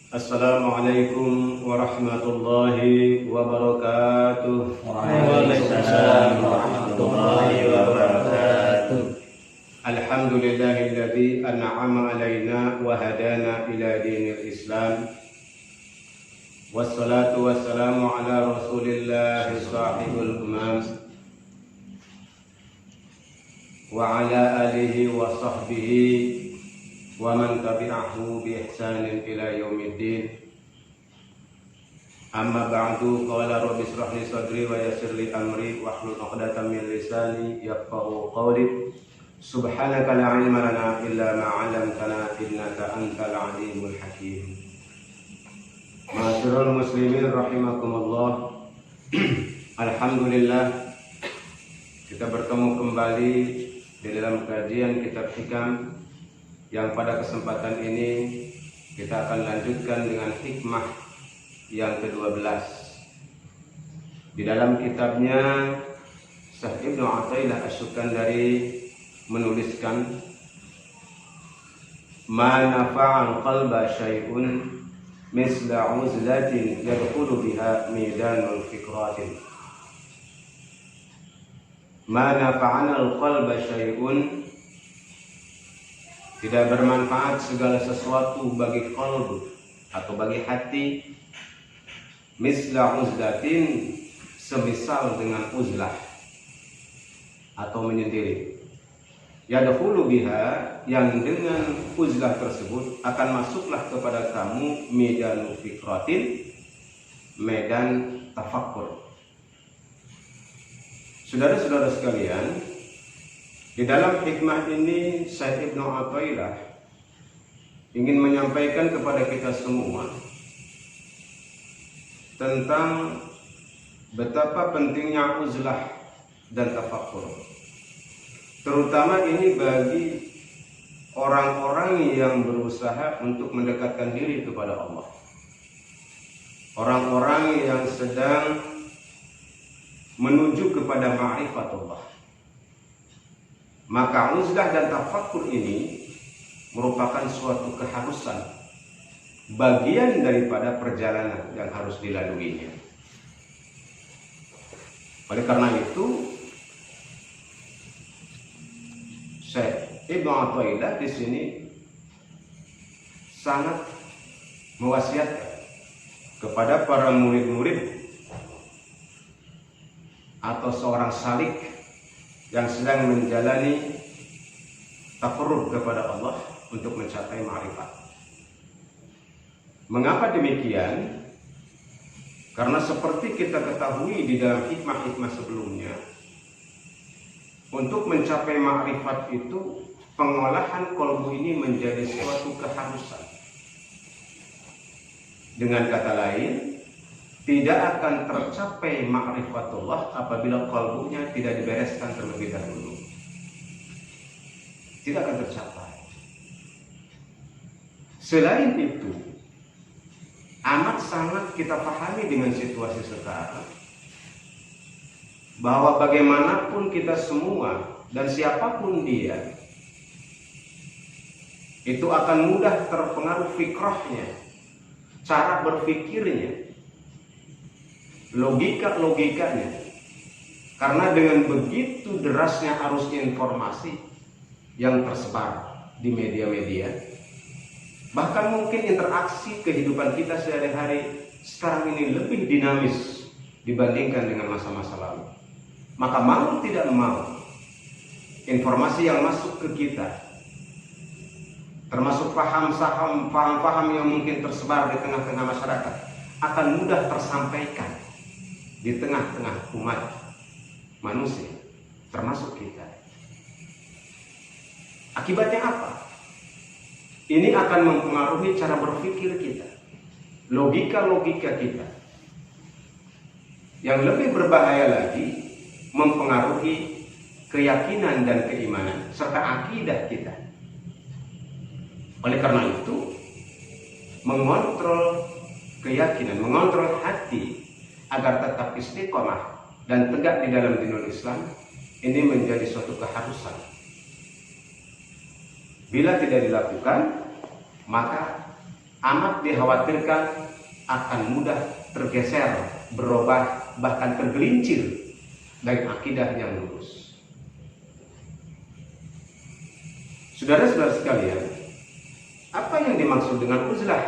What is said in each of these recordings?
Assalamualaikum warahmatullahi wabarakatuh. Waalaikumsalam warahmatullahi wabarakatuh. Alhamdulillahilladzi an'ama alaina wa hadana ila dinil Islam. Wassalatu wassalamu ala Rasulillah sahibul umam wa ala alihi wa sahbihi wa man tabi'ahu bi ihsanin ila yaumiddin. Amma ba'du, qala rabbi ishrah li sadri wa yassir li amri wahlul 'uqdatam min lisani yafqahu qawli. Subhanaka la ilma lana illa ma 'allamtana innaka antal alimul hakim. Ma'asyiral muslimin rahimakumullah. Alhamdulillah, kita bertemu kembali di dalam kajian kitab hikam, yang pada kesempatan ini kita akan lanjutkan dengan hikmah yang ke-12. Di dalam kitabnya Syekh Ibnu Athaillah Asy-Syukandari menuliskan, ma nafa'al qalba syai'un misla uzlatin yadkhulu biha midanul fikratin. Ma nafa'al qalba syai'un, tidak bermanfaat segala sesuatu bagi qalb atau bagi hati, misla uzlatin, semisal dengan uzlah atau menyendiri. Yadkhulu biha, yang dengan uzlah tersebut akan masuklah kepada kamu midanu fikratin, medan tafakkur. Saudara-saudara sekalian, di dalam hikmah ini Syekh Ibnu Athaillah ingin menyampaikan kepada kita semua tentang betapa pentingnya uzlah dan tafakkur. Terutama ini bagi orang-orang yang berusaha untuk mendekatkan diri kepada Allah. Orang-orang yang sedang menuju kepada ma'rifatullah. Maka uzlah dan tafakkur ini merupakan suatu keharusan, bagian daripada perjalanan yang harus dilaluinya. Oleh karena itu, Syekh Ibnu Athaillah di sini sangat mewasiatkan kepada para murid-murid atau seorang salik yang sedang menjalani takarrub kepada Allah untuk mencapai ma'rifat. Mengapa demikian? Karena seperti kita ketahui di dalam hikmah-hikmah sebelumnya, untuk mencapai ma'rifat itu pengolahan qalbu ini menjadi suatu keharusan. Dengan kata lain, tidak akan tercapai ma'rifatullah apabila qalbunya tidak dibereskan terlebih dahulu. Tidak akan tercapai. Selain itu, amat sangat kita pahami dengan situasi sekarang, bahwa bagaimanapun kita semua dan siapapun dia, itu akan mudah terpengaruh fikrahnya, cara berpikirnya, logika-logikanya. Karena dengan begitu derasnya arus informasi yang tersebar di media-media, bahkan mungkin interaksi kehidupan kita sehari-hari sekarang ini lebih dinamis dibandingkan dengan masa-masa lalu. Maka mau tidak mau, informasi yang masuk ke kita, termasuk paham-paham yang mungkin tersebar di tengah-tengah masyarakat, akan mudah tersampaikan di tengah-tengah umat manusia, termasuk kita. Akibatnya apa? Ini akan mempengaruhi cara berpikir kita, logika-logika kita. Yang lebih berbahaya lagi, mempengaruhi keyakinan dan keimanan serta akidah kita. Oleh karena itu, mengontrol keyakinan, mengontrol hati agar tetap istiqomah dan tegak di dalam dinul Islam, ini menjadi suatu keharusan. Bila tidak dilakukan, maka amat dikhawatirkan akan mudah tergeser, berubah, bahkan tergelincir dari akidah yang lurus. Saudara-saudara sekalian, apa yang dimaksud dengan uzlah?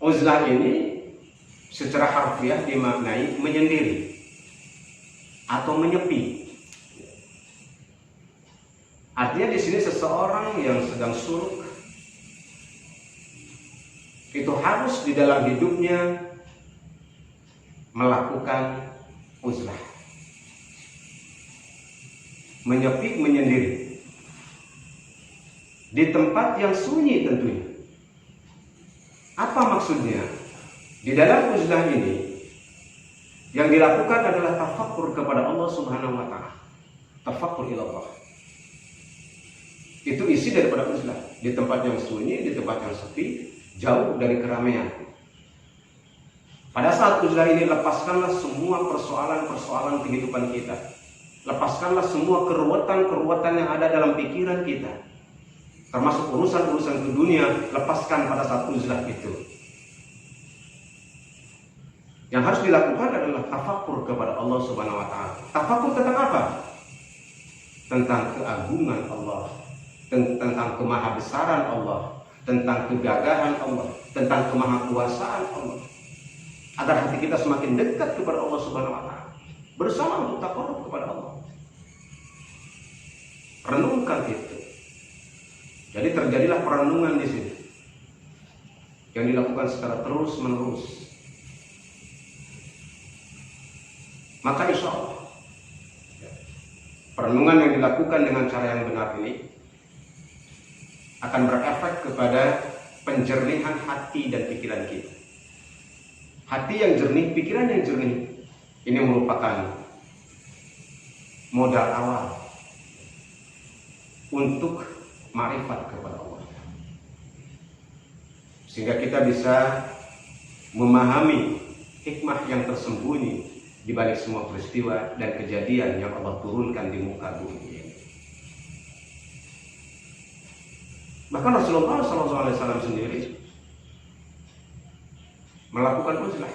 Uzlah ini secara harfiah dimaknai menyendiri atau menyepi. Artinya di sini seseorang yang sedang suluk itu harus di dalam hidupnya melakukan uzlah, menyepi, menyendiri di tempat yang sunyi tentunya. Apa maksudnya? Di dalam uzlah ini yang dilakukan adalah tafakkur kepada Allah Subhanahu wa taala. Tafakkur ilallah. Itu isi daripada uzlah, di tempat yang sunyi, di tempat yang sepi, jauh dari keramaian. Pada saat uzlah ini, lepaskanlah semua persoalan-persoalan kehidupan kita. Lepaskanlah semua keruwetan-keruwetan yang ada dalam pikiran kita, termasuk urusan-urusan dunia. Lepaskan pada saat uzlah itu. Yang harus dilakukan adalah tafakkur kepada Allah Subhanahu wa taala. Tafakkur tentang apa? Tentang keagungan Allah, tentang kemahabesaran Allah, tentang kegagahan Allah, tentang kemahakuasaan Allah. Agar hati kita semakin dekat kepada Allah Subhanahu wa taala. Bersama untuk taqarrub kepada Allah. Renungkan itu. Jadi terjadilah perenungan di sini. Yang dilakukan secara terus-menerus. Maka insya Allah perenungan yang dilakukan dengan cara yang benar ini akan berefek kepada penjernihan hati dan pikiran kita. Hati yang jernih, pikiran yang jernih, ini merupakan modal awal untuk ma'rifat kepada Allah, sehingga kita bisa memahami hikmah yang tersembunyi di balik semua peristiwa dan kejadian yang Allah turunkan di muka bumi ini. Bahkan Rasulullah SAW sendiri melakukan uzlah.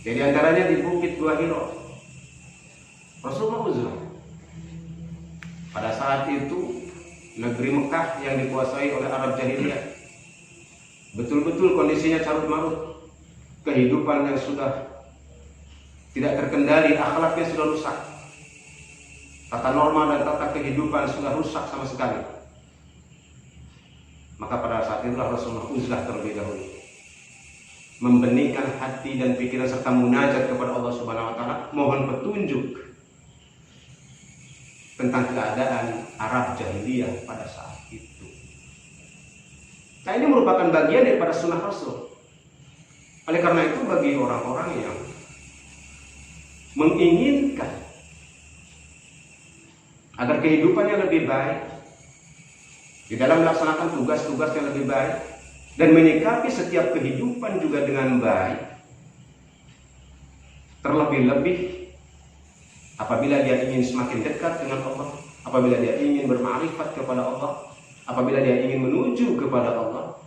Jadi antaranya di Bukit Gua Hiro, Rasulullah uzlah. Pada saat itu negeri Mekah yang dikuasai oleh Arab Jahiliyah betul-betul kondisinya carut marut, kehidupan yang sudah tidak terkendali, akhlaknya sudah rusak, tata norma dan tata kehidupan sudah rusak sama sekali. Maka pada saat itulah Rasulullah uzlah terlebih dahulu, membeningkan hati dan pikiran serta munajat kepada Allah Subhanahu wa taala, mohon petunjuk tentang keadaan Arab Jahiliyah pada saat itu. Nah, ini merupakan bagian daripada sunnah Rasul. Oleh karena itu, bagi orang-orang yang menginginkan agar kehidupannya lebih baik, di dalam melaksanakan tugas-tugas yang lebih baik, dan menyikapi setiap kehidupan juga dengan baik, terlebih-lebih apabila dia ingin semakin dekat dengan Allah, apabila dia ingin bermakrifat kepada Allah, apabila dia ingin menuju kepada Allah,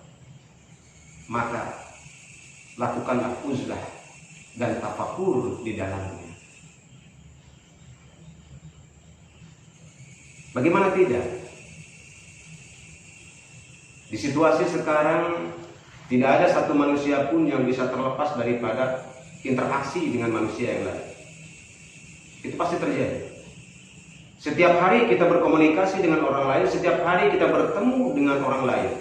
maka lakukanlah uzlah dan tafakur di dalamnya. Bagaimana tidak? Di situasi sekarang tidak ada satu manusia pun yang bisa terlepas daripada interaksi dengan manusia yang lain. Itu pasti terjadi. Setiap hari kita berkomunikasi dengan orang lain, setiap hari kita bertemu dengan orang lain,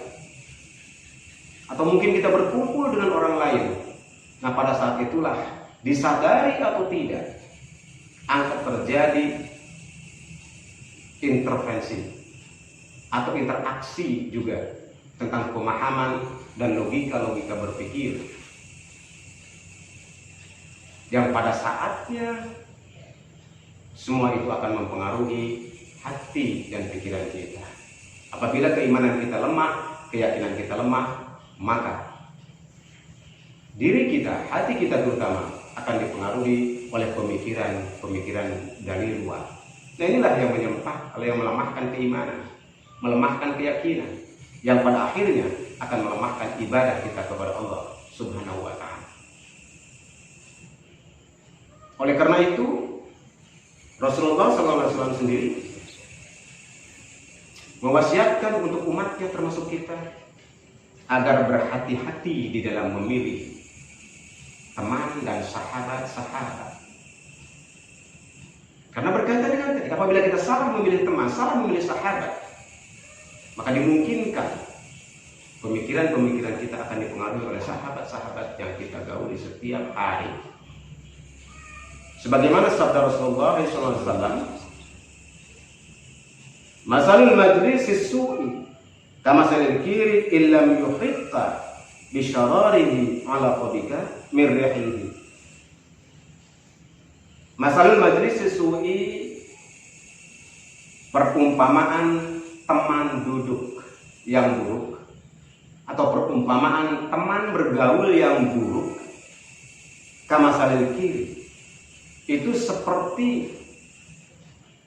atau mungkin kita berkumpul dengan orang lain. Nah, pada saat itulah, disadari atau tidak, akan terjadi intervensi atau interaksi juga tentang pemahaman dan logika-logika berpikir yang pada saatnya semua itu akan mempengaruhi hati dan pikiran kita. Apabila keimanan kita lemah, keyakinan kita lemah, maka diri kita, hati kita terutama, akan dipengaruhi oleh pemikiran-pemikiran dari luar. Nah, inilah yang menyempah, yang melemahkan keimanan, melemahkan keyakinan, yang pada akhirnya akan melemahkan ibadah kita kepada Allah Subhanahu wa Ta'ala. Oleh karena itu, Rasulullah SAW sendiri mewasiatkan untuk umatnya termasuk kita agar berhati-hati di dalam memilih teman dan sahabat-sahabat. Karena berkaitan dengan apabila kita salah memilih teman, salah memilih sahabat, maka dimungkinkan pemikiran-pemikiran kita akan dipengaruhi oleh sahabat-sahabat yang kita gauli setiap hari. Sebagaimana sabda Rasulullah SAW, "Masalul majlis su'i kamasalil kiri illam yuhiqqa bisyararihi ala qabika min rihihi." Masalul majlis su'i, perumpamaan teman duduk yang buruk atau perumpamaan teman bergaul yang buruk, kamasalil kiri, itu seperti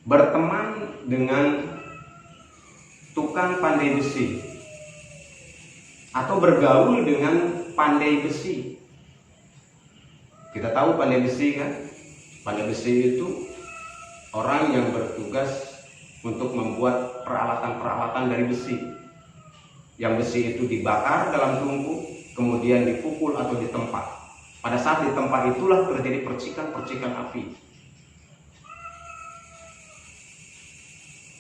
berteman dengan tukang pandai besi atau bergaul dengan pandai besi. Kita tahu pandai besi kan? Pandai besi itu orang yang bertugas untuk membuat peralatan-peralatan dari besi. Yang besi itu dibakar dalam tungku, kemudian dipukul atau ditempa. Pada saat ditempa itulah terjadi percikan-percikan api.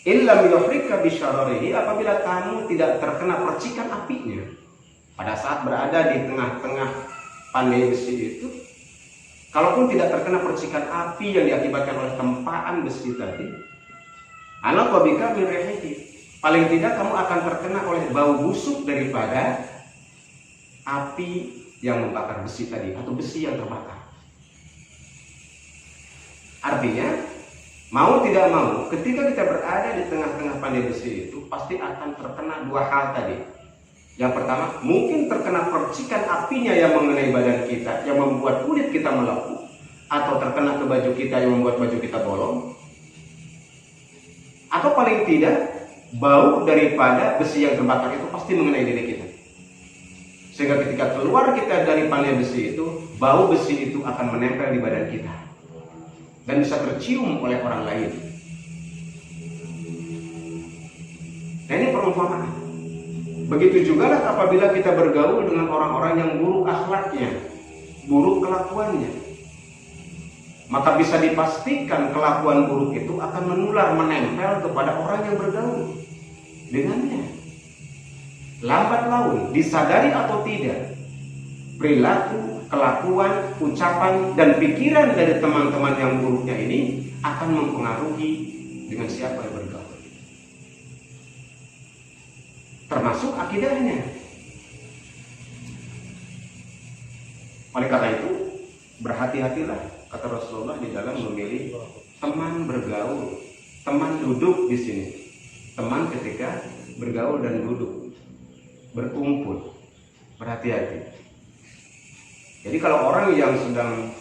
Illam yuhrika bisyararihi, apabila kamu tidak terkena percikan apinya pada saat berada di tengah-tengah pandai besi itu, kalaupun tidak terkena percikan api yang diakibatkan oleh tempaan besi tadi, ala qabika min rihihi, paling tidak kamu akan terkena oleh bau busuk daripada api yang membakar besi tadi atau besi yang terbakar. Artinya, mau tidak mau, ketika kita berada di tengah-tengah pandai besi itu pasti akan terkena dua hal tadi. Yang pertama, mungkin terkena percikan apinya yang mengenai badan kita, yang membuat kulit kita melepuh, atau terkena ke baju kita yang membuat baju kita bolong, atau paling tidak bau daripada besi yang terbakar itu pasti mengenai diri kita. Sehingga ketika keluar kita dari pandai besi itu, bau besi itu akan menempel di badan kita dan bisa tercium oleh orang lain. Nah, ini perumpamaan. Begitu juga lah apabila kita bergaul dengan orang-orang yang buruk akhlaknya, buruk kelakuannya, maka bisa dipastikan kelakuan buruk itu akan menular, menempel kepada orang yang bergaul dengannya. Lambat laun, disadari atau tidak, perilaku, kelakuan, ucapan, dan pikiran dari teman-teman yang buruknya ini akan mempengaruhi dengan siapa yang bergaul, termasuk akidahnya. Oleh karena itu, berhati-hatilah, kata Rasulullah, di dalam memilih teman bergaul, teman duduk di sini, teman ketika bergaul dan duduk, berkumpul, berhati-hati. Jadi kalau orang yang sedang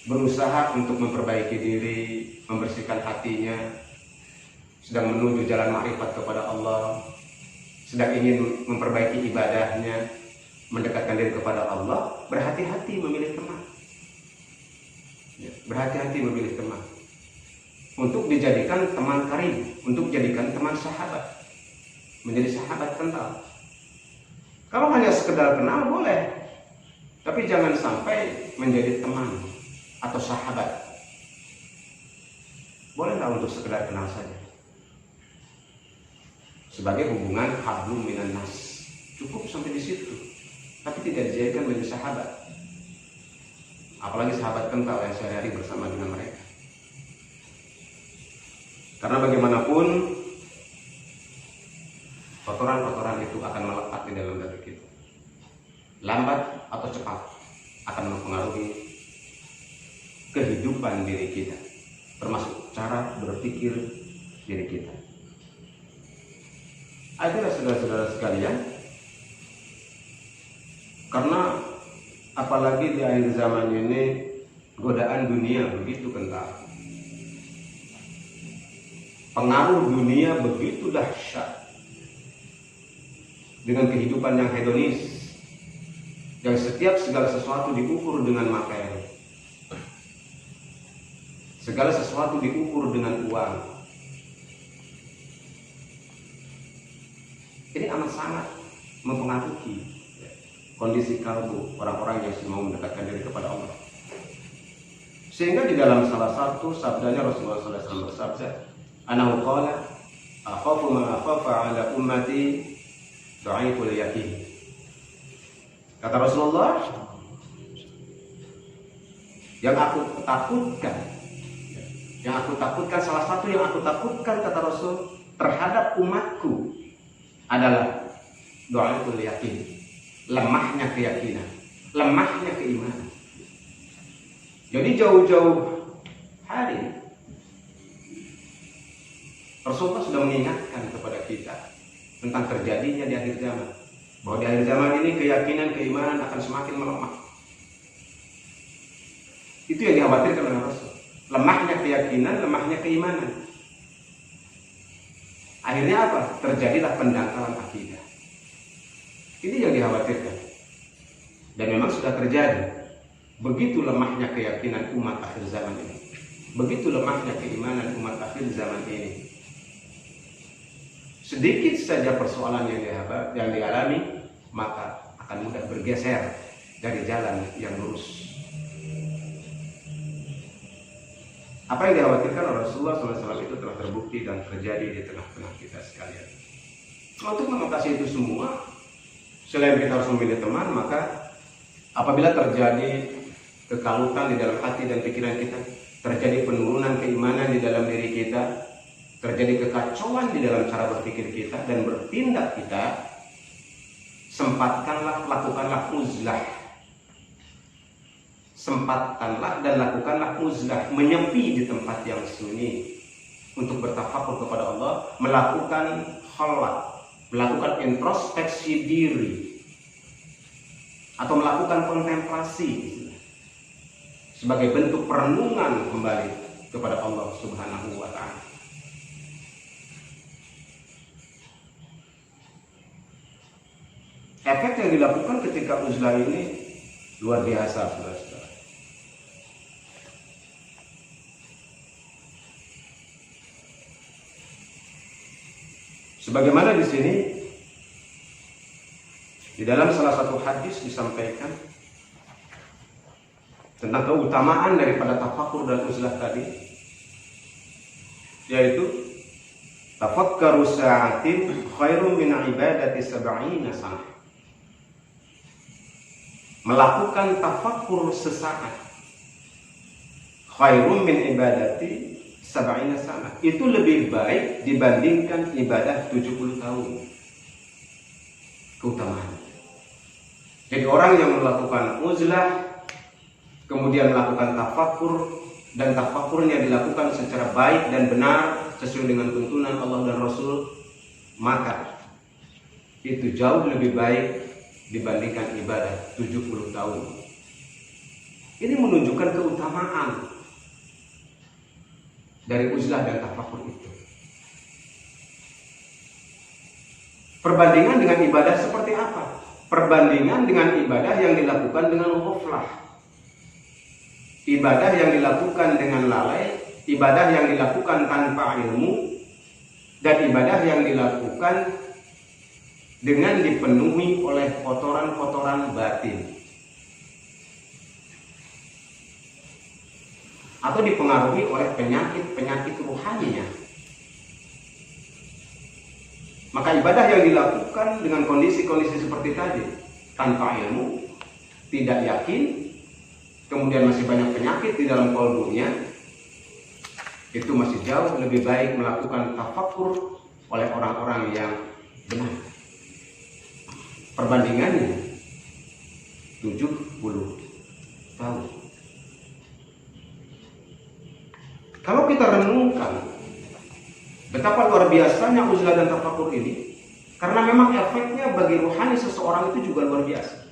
berusaha untuk memperbaiki diri, membersihkan hatinya, sedang menuju jalan ma'rifat kepada Allah, sedang ingin memperbaiki ibadahnya, mendekatkan diri kepada Allah, berhati-hati memilih teman. Berhati-hati memilih teman untuk dijadikan teman karib, untuk dijadikan teman sahabat, menjadi sahabat kental. Kalau hanya sekedar kenal boleh, tapi jangan sampai menjadi teman atau sahabat. Bolehlah untuk sekedar kenal saja, sebagai hubungan hablum minan nas, cukup sampai di situ, tapi tidak dijadikan menjadi sahabat. Apalagi sahabat kental yang sehari-hari bersama dengan mereka. Karena bagaimanapun kotoran-kotoran itu akan melekat di dalam diri kita. Lambat atau cepat akan mempengaruhi kehidupan diri kita, termasuk cara berpikir diri kita. Itulah saudara-saudara sekalian, karena apalagi di akhir zaman ini godaan dunia begitu kental, pengaruh dunia begitu dahsyat, dengan kehidupan yang hedonis, yang setiap segala sesuatu diukur dengan materi, segala sesuatu diukur dengan uang. Ini amat sangat mempengaruhi kondisi kalbu orang-orang yang mau mendekatkan diri kepada Allah. Sehingga di dalam salah satu sabdanya Rasulullah SAW bersabda, "Anahu qala, akhafu ma akhafa ala ummati dhaiful yakin." Kata Rasulullah, yang aku takutkan, salah satu yang aku takutkan, kata Rasul, terhadap umatku adalah dhaiful yakin, lemahnya keyakinan, lemahnya keimanan. Jadi jauh-jauh hari Rasulullah sudah mengingatkan kepada kita tentang terjadinya di akhir zaman, bahwa di akhir zaman ini keyakinan, keimanan akan semakin melemah. Itu yang dikhawatirkan oleh Rasul. Lemahnya keyakinan, lemahnya keimanan. Akhirnya apa? Terjadilah pendangkalan akidah. Ini yang dikhawatirkan. Dan memang sudah terjadi. Begitu lemahnya keyakinan umat akhir zaman ini. Begitu lemahnya keimanan umat akhir zaman ini. Sedikit saja persoalan yang dialami, maka akan mudah bergeser dari jalan yang lurus. Apa yang dikhawatirkan oleh Rasulullah SAW itu telah terbukti dan terjadi di tengah-tengah kita sekalian. Untuk mengatasi itu semua, selain kita harus memilih teman, maka apabila terjadi kekalutan di dalam hati dan pikiran kita, terjadi penurunan keimanan di dalam diri kita, terjadi kekacauan di dalam cara berpikir kita dan bertindak kita, lakukanlah uzlah. Sempatkanlah dan lakukanlah uzlah, menyepi di tempat yang sunyi untuk bertafakur kepada Allah, melakukan khalwat, melakukan introspeksi diri, atau melakukan kontemplasi sebagai bentuk perenungan kembali kepada Allah Subhanahu wa Ta'ala. Efek yang dilakukan ketika uzlah ini luar biasa, saudara-saudara. Sebagaimana di sini di dalam salah satu hadis disampaikan tentang keutamaan daripada tafakur dan uzlah tadi, yaitu tafakkaru sa'atin khairum min ibadati sab'ina sanah. Melakukan tafakur sesaat khairum min ibadati sab'ina sanah, itu lebih baik dibandingkan ibadah 70 tahun. Keutamaan. Jadi orang yang melakukan uzlah kemudian melakukan tafakur, dan tafakurnya dilakukan secara baik dan benar sesuai dengan tuntunan Allah dan Rasul, maka itu jauh lebih baik dibandingkan ibadah 70 tahun. Ini menunjukkan keutamaan dari uzlah dan tafakur itu. Perbandingan dengan ibadah seperti apa? Perbandingan dengan ibadah yang dilakukan dengan ghaflah, ibadah yang dilakukan dengan lalai, ibadah yang dilakukan tanpa ilmu, dan ibadah yang dilakukan dengan dipenuhi oleh kotoran-kotoran batin atau dipengaruhi oleh penyakit-penyakit ruhaninya. Maka ibadah yang dilakukan dengan kondisi-kondisi seperti tadi, tanpa ilmu, tidak yakin, kemudian masih banyak penyakit di dalam kalbunya, itu masih jauh lebih baik melakukan tafakur oleh orang-orang yang benar. Perbandingannya 70 tahun. Kalau kita renungkan betapa luar biasanya uzlah dan tafakur ini, karena memang efeknya bagi ruhani seseorang itu juga luar biasa.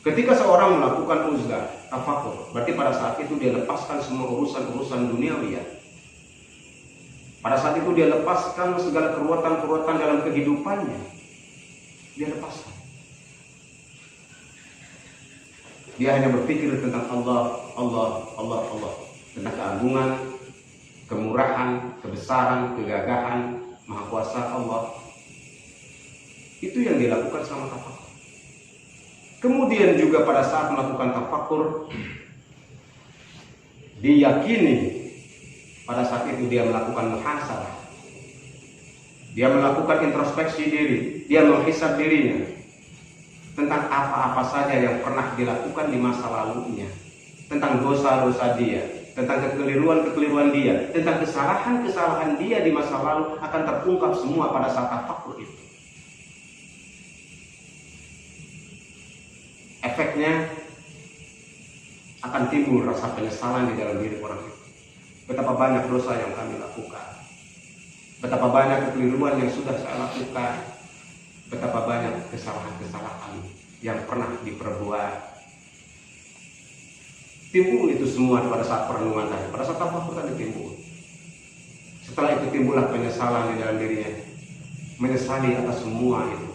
Ketika seorang melakukan uzlah, tafakur, berarti pada saat itu dia lepaskan semua urusan-urusan duniawi ya. Pada saat itu dia lepaskan segala keruatan-keruatan dalam kehidupannya. dia lepaskan. Dia hanya berpikir tentang Allah, Allah, Allah, Allah, tentang keagungan, kemurahan, kebesaran, kegagahan, maha kuasa Allah. Itu yang dilakukan selama tafakur. Kemudian juga pada saat melakukan tafakur, diyakini pada saat itu dia melakukan muhasabah. Dia melakukan introspeksi diri, dia menghisab dirinya tentang apa-apa saja yang pernah dilakukan di masa lalunya, tentang dosa-dosa dia, tentang kekeliruan-kekeliruan dia, tentang kesalahan-kesalahan dia di masa lalu akan terungkap semua pada saat tafakur itu. Efeknya akan timbul rasa penyesalan di dalam diri orang itu. Betapa banyak dosa yang kami lakukan, betapa banyak kekeliruan yang sudah saya lakukan, betapa banyak kesalahan-kesalahan yang pernah diperbuat. Timbul itu semua pada saat perenungan tadi, pada saat tafakur tadi timbul. Setelah itu timbullah penyesalan di dalam dirinya, menyesali atas semua itu.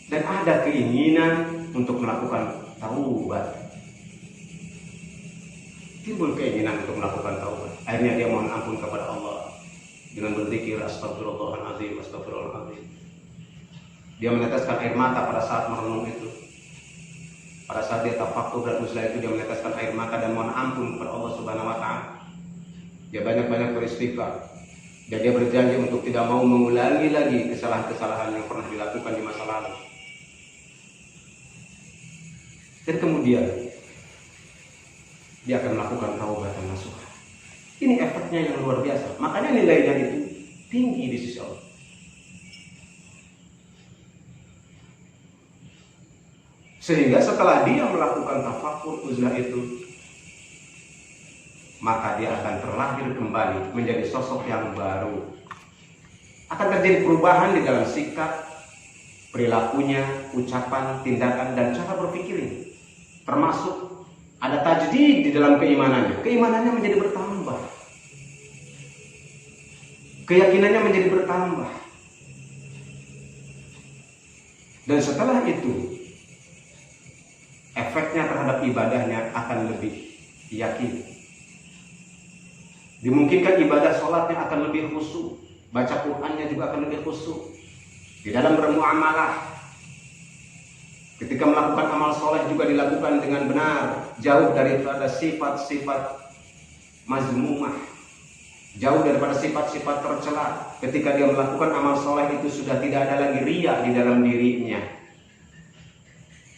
Dan ada keinginan untuk melakukan taubat. Timbul keinginan untuk melakukan taubat. Akhirnya dia mohon ampun kepada Allah dengan berzikir astagfirullahaladzim, astagfirullahaladzim. Dia meneteskan air mata pada saat merenung itu. Pada saat dia tafakur dan uzlah itu, dia meneteskan air mata dan mohon ampun kepada Allah Subhanahu wa Ta'ala. Dia banyak-banyak beristighfar. Dan dia berjanji untuk tidak mau mengulangi lagi kesalahan-kesalahan yang pernah dilakukan di masa lalu. Dan kemudian dia akan melakukan taubat dan nasuha. Ini efeknya yang luar biasa. Makanya nilainya itu tinggi di sisi Allah. Sehingga setelah dia melakukan tafakur uzlah itu, maka dia akan terlahir kembali menjadi sosok yang baru. Akan terjadi perubahan di dalam sikap, perilakunya, ucapan, tindakan, dan cara berpikirnya. Termasuk ada tajdid di dalam keimanannya. Keimanannya menjadi bertambah. Keyakinannya menjadi bertambah. Dan setelah itu, efeknya terhadap ibadahnya akan lebih yakin. Dimungkinkan ibadah sholatnya akan lebih khusyuk, baca Qur'annya juga akan lebih khusyuk. Di dalam bermuamalah, ketika melakukan amal soleh juga dilakukan dengan benar, jauh daripada sifat-sifat mazmumah, jauh daripada sifat-sifat tercela. Ketika dia melakukan amal soleh itu sudah tidak ada lagi riya di dalam dirinya.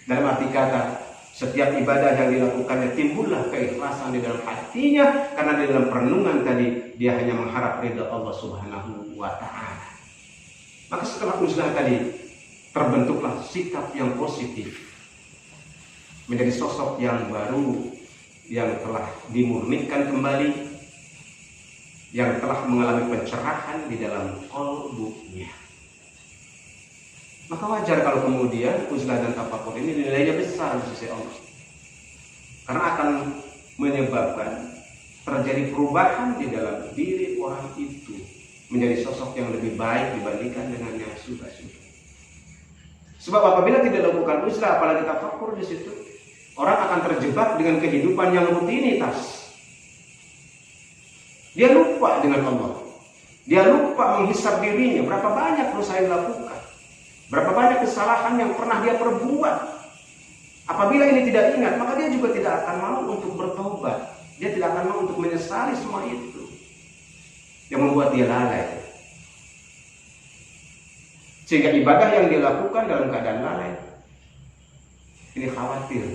Dalam arti kata, setiap ibadah yang dilakukannya timbullah keikhlasan di dalam hatinya, karena di dalam perenungan tadi dia hanya mengharap ridha Allah Subhanahu wa Ta'ala. Maka setelah uzlah tadi terbentuklah sikap yang positif, menjadi sosok yang baru, yang telah dimurnikan kembali, yang telah mengalami pencerahan di dalam qalbunya. Maka wajar kalau kemudian uzlah dan tafakur ini nilainya besar di sisi Allah. Karena akan menyebabkan terjadi perubahan di dalam diri orang itu menjadi sosok yang lebih baik dibandingkan dengan yang sudah-sudah. Sebab apabila tidak dilakukan uzlah apalagi tafakur di situ, orang akan terjebak dengan kehidupan yang rutinitas. Dia lupa dengan Allah. Dia lupa menghisab dirinya, berapa banyak dosa yang dilakukan. Berapa banyak kesalahan yang pernah dia perbuat. Apabila ini tidak ingat, maka dia juga tidak akan mau untuk bertobat. Dia tidak akan mau untuk menyesali semua itu yang membuat dia lalai. Sehingga ibadah yang dia lakukan dalam keadaan lalai, ini khawatir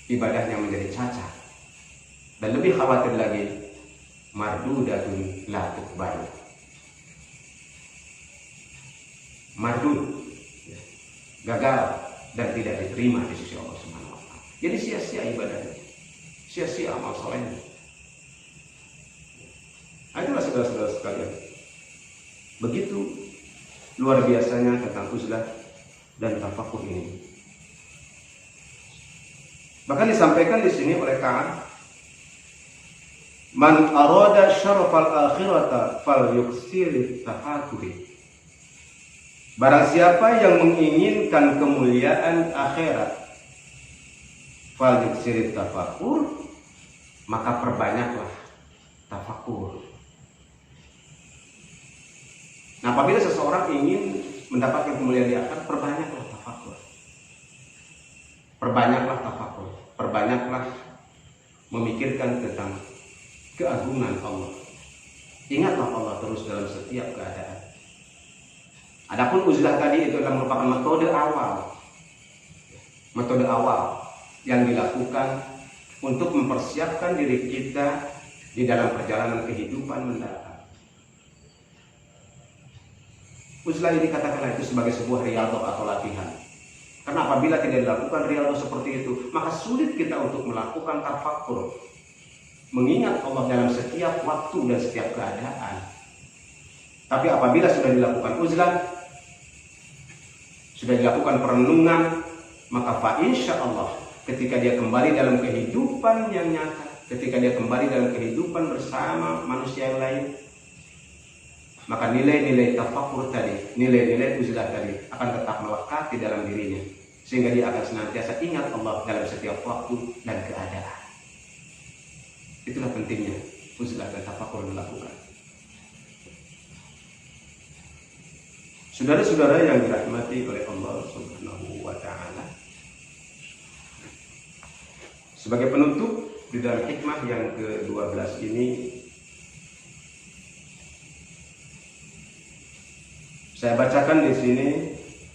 ibadahnya menjadi cacat. Dan lebih khawatir lagi, mardudatun la tuqbal. Mardud, gagal dan tidak diterima di sisi Allah Subhanahu wa Ta'ala. Jadi sia-sia ibadahnya, sia-sia amal solehnya. Itulah saudara-saudara sekalian, begitu luar biasanya tentang uzlah dan tafakur ini. Bahkan disampaikan di sini oleh Ka'ab, man arada syarafal akhirata fal yuksir tafakuri. Barang siapa yang menginginkan kemuliaan akhirat, falyuksirit tafakur, maka perbanyaklah tafakur. Nah, apabila seseorang ingin mendapatkan kemuliaan di akhirat, perbanyaklah tafakur. Perbanyaklah tafakur. Perbanyaklah memikirkan tentang keagungan Allah. Ingatlah Allah terus dalam setiap keadaan. Adapun uzlah tadi itu adalah merupakan metode awal yang dilakukan untuk mempersiapkan diri kita di dalam perjalanan kehidupan mendatang. Uzlah ini katakanlah itu sebagai sebuah riyadhah atau latihan. Karena apabila tidak dilakukan riyadhah seperti itu, maka sulit kita untuk melakukan tafakkur, mengingat Allah dalam setiap waktu dan setiap keadaan. Tapi apabila sudah dilakukan uzlah, sudah dilakukan perenungan, maka fa insya Allah ketika dia kembali dalam kehidupan yang nyata, ketika dia kembali dalam kehidupan bersama manusia yang lain, maka nilai-nilai tafakkur tadi, nilai-nilai uzlah tadi akan tetap melekat di dalam dirinya, sehingga dia akan senantiasa ingat Allah dalam setiap waktu dan keadaan. Itulah pentingnya uzlah dan tafakkur dilakukan. Saudara-saudara yang dirahmati oleh Allah Subhanahu wa Ta'ala, sebagai penutup di dalam hikmah yang ke-12 ini, saya bacakan di sini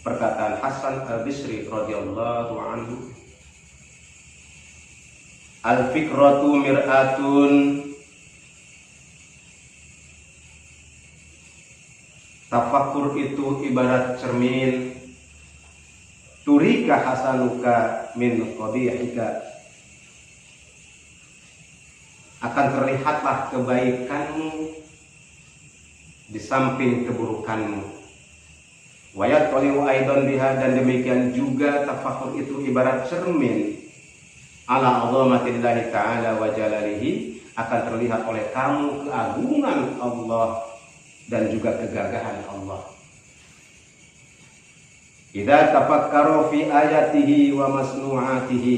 perkataan Hasan Al-Bisri radhiyallahu anhu. Al-fikratu mir'atun, tafakkur itu ibarat cermin, turika hasanuka min qabihika, akan terlihatlah kebaikanmu di samping keburukanmu. Wayat qaliu aidan biha, dan demikian juga tafakkur itu ibarat cermin, ala azamatillahi ta'ala wa jalalihi, akan terlihat oleh kamu keagungan Allah dan juga kegagahan Allah. Idza tafakkaru fi ayatihi wa masnu'atihi,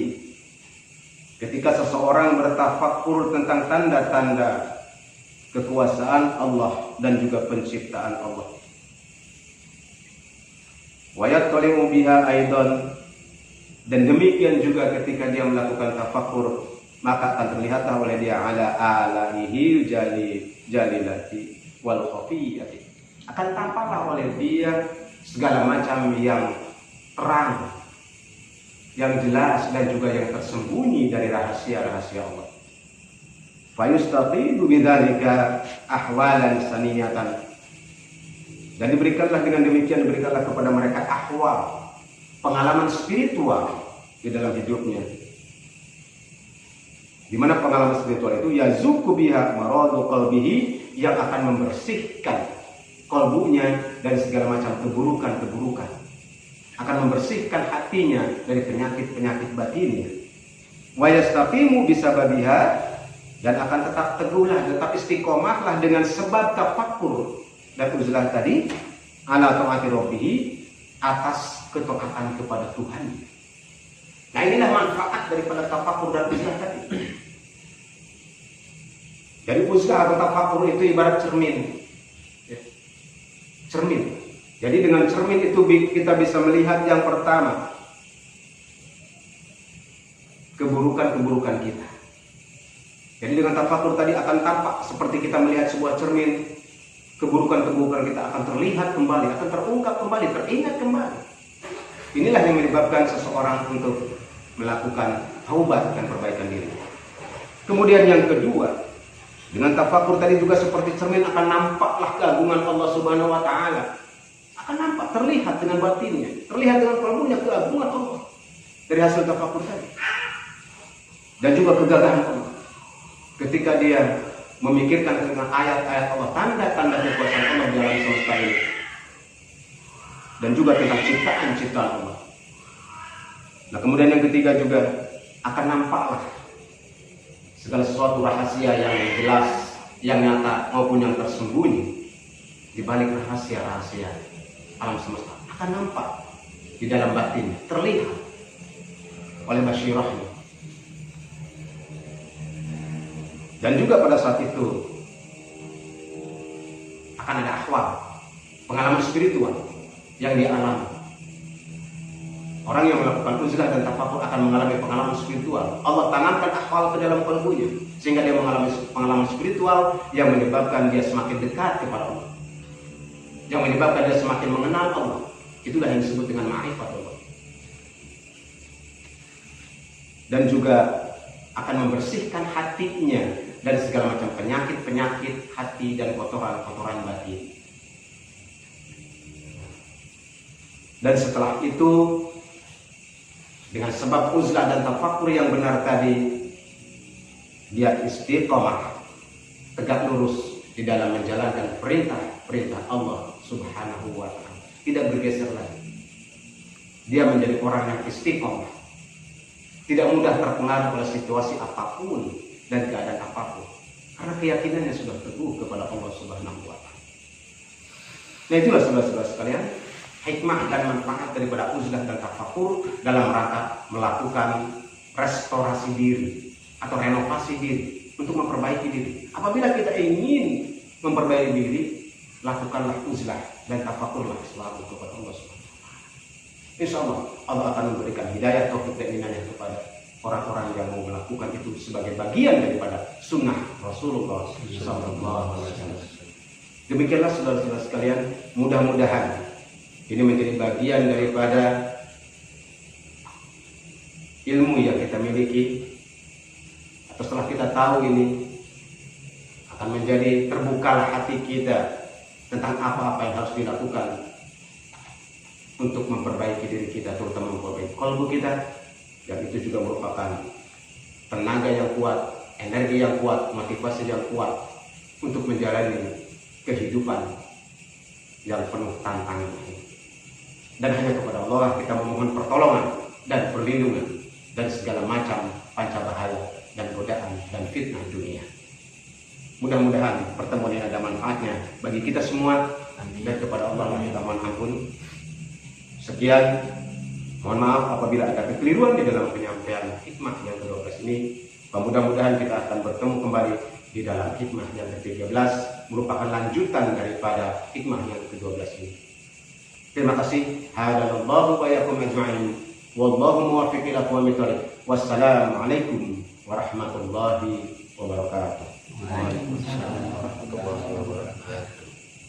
ketika seseorang bertafakkur tentang tanda-tanda kekuasaan Allah dan juga penciptaan Allah. Wa yattali'u biha aidan, dan demikian juga ketika dia melakukan tafakkur, maka akan terlihatlah oleh dia ala alaihi jalilati wal khafiyati, akan tampaklah oleh dia segala macam yang terang, yang jelas dan juga yang tersembunyi dari rahasia-rahasia Allah. Fa yustaqidu bidzalika ahwalan saniyatan, dan diberikanlah dengan demikian, diberikanlah kepada mereka ahwal, pengalaman spiritual di dalam hidupnya, di mana pengalaman spiritual itu yazuku biha maradu qalbihi, yang akan membersihkan kalbunya dari segala macam keburukan-keburukan, akan membersihkan hatinya dari penyakit-penyakit batinnya. Wa yastaqimu bisababiha, dan akan tetap teguhlah, tetap istiqomahlah dengan sebab tafakkur dan uzlah tadi, ala ta'ati rabbihi, atas ketaatan kepada Tuhan. Nah, inilah manfaat daripada tafakkur dan uzlah tadi. Jadi uzlah atau tafakkur itu ibarat cermin. Cermin. Jadi dengan cermin itu kita bisa melihat yang pertama, keburukan-keburukan kita. Jadi dengan tafakkur tadi akan tampak seperti kita melihat sebuah cermin, keburukan-keburukan kita akan terlihat kembali, akan terungkap kembali, teringat kembali. Inilah yang menyebabkan seseorang untuk melakukan taubat dan perbaikan diri. Kemudian yang kedua, dengan tafakkur tadi juga seperti cermin akan nampaklah keagungan Allah Subhanahu wa Ta'ala. Akan nampak, terlihat dengan batinnya, terlihat dengan kalbunya keagungan Allah dari hasil tafakkur tadi. Dan juga kegagahan Allah ketika dia memikirkan tentang ayat-ayat Allah, tanda-tanda kekuasaan Allah di alam semesta ini, dan juga tentang ciptaan-ciptaan Allah. Nah, kemudian yang ketiga juga akan nampaklah segala sesuatu rahasia yang jelas, yang nyata maupun yang tersembunyi di balik rahasia-rahasia alam semesta akan nampak di dalam batin, terlihat oleh basyirahnya. Dan juga pada saat itu akan ada ahwal, pengalaman spiritual yang dialami. Orang yang melakukan uzlah dan tafakur akan mengalami pengalaman spiritual. Allah tanamkan ahwal ke dalam kalbunya sehingga dia mengalami pengalaman spiritual yang menyebabkan dia semakin dekat kepada Allah, yang menyebabkan dia semakin mengenal Allah. Itulah yang disebut dengan ma'rifat Allah. Dan juga akan membersihkan hatinya dari segala macam penyakit-penyakit hati dan kotoran-kotoran batin. Dan setelah itu, dengan sebab uzlah dan tafakur yang benar tadi, dia istiqomah, tegak lurus di dalam menjalankan perintah-perintah Allah Subhanahu wa ta'ala, tidak bergeser lagi. Dia menjadi orang yang istiqomah, tidak mudah terpengaruh oleh situasi apapun dan keadaan apapun, karena keyakinannya sudah teguh kepada Allah Subhanahu wa ta'ala. Nah, itulah saudara-saudara sekalian, hikmah dan manfaat daripada uzlah dan tafakur dalam rangka melakukan restorasi diri atau renovasi diri untuk memperbaiki diri. Apabila kita ingin memperbaiki diri, lakukanlah uzlah dan tafakurlah selalu kepada Allah SWT. Insya Allah Allah akan memberikan hidayah, taufik dan inayah kepada orang-orang yang mau melakukan itu sebagai bagian daripada sunnah Rasulullah SAW. Demikianlah saudara-saudara sekalian, mudah-mudahan ini menjadi bagian daripada ilmu yang kita miliki, atau setelah kita tahu ini akan menjadi terbukalah hati kita tentang apa-apa yang harus dilakukan untuk memperbaiki diri kita, terutama memperbaiki kalbu kita. Dan itu juga merupakan tenaga yang kuat, energi yang kuat, motivasi yang kuat untuk menjalani kehidupan yang penuh tantangan ini. Dan hanya kepada Allah kita memohon pertolongan dan perlindungan dari segala macam panca bahaya dan godaan dan fitnah dunia. Mudah-mudahan pertemuan ini ada manfaatnya bagi kita semua. Dan kepada Allah kita mohon ampun. Sekian, mohon maaf apabila ada kekeliruan di dalam penyampaian hikmah yang ke-12 ini. Mudah-mudahan kita akan bertemu kembali di dalam hikmah yang ke-13, merupakan lanjutan daripada hikmah yang ke-12 ini. Terima kasih. Hadallahu wa yakum ajma'in. Wallahu muwaffiq ila aqwamit thoriq. Wassalamualaikum warahmatullahi wabarakatuh. Waalaikumsalam warahmatullahi wabarakatuh.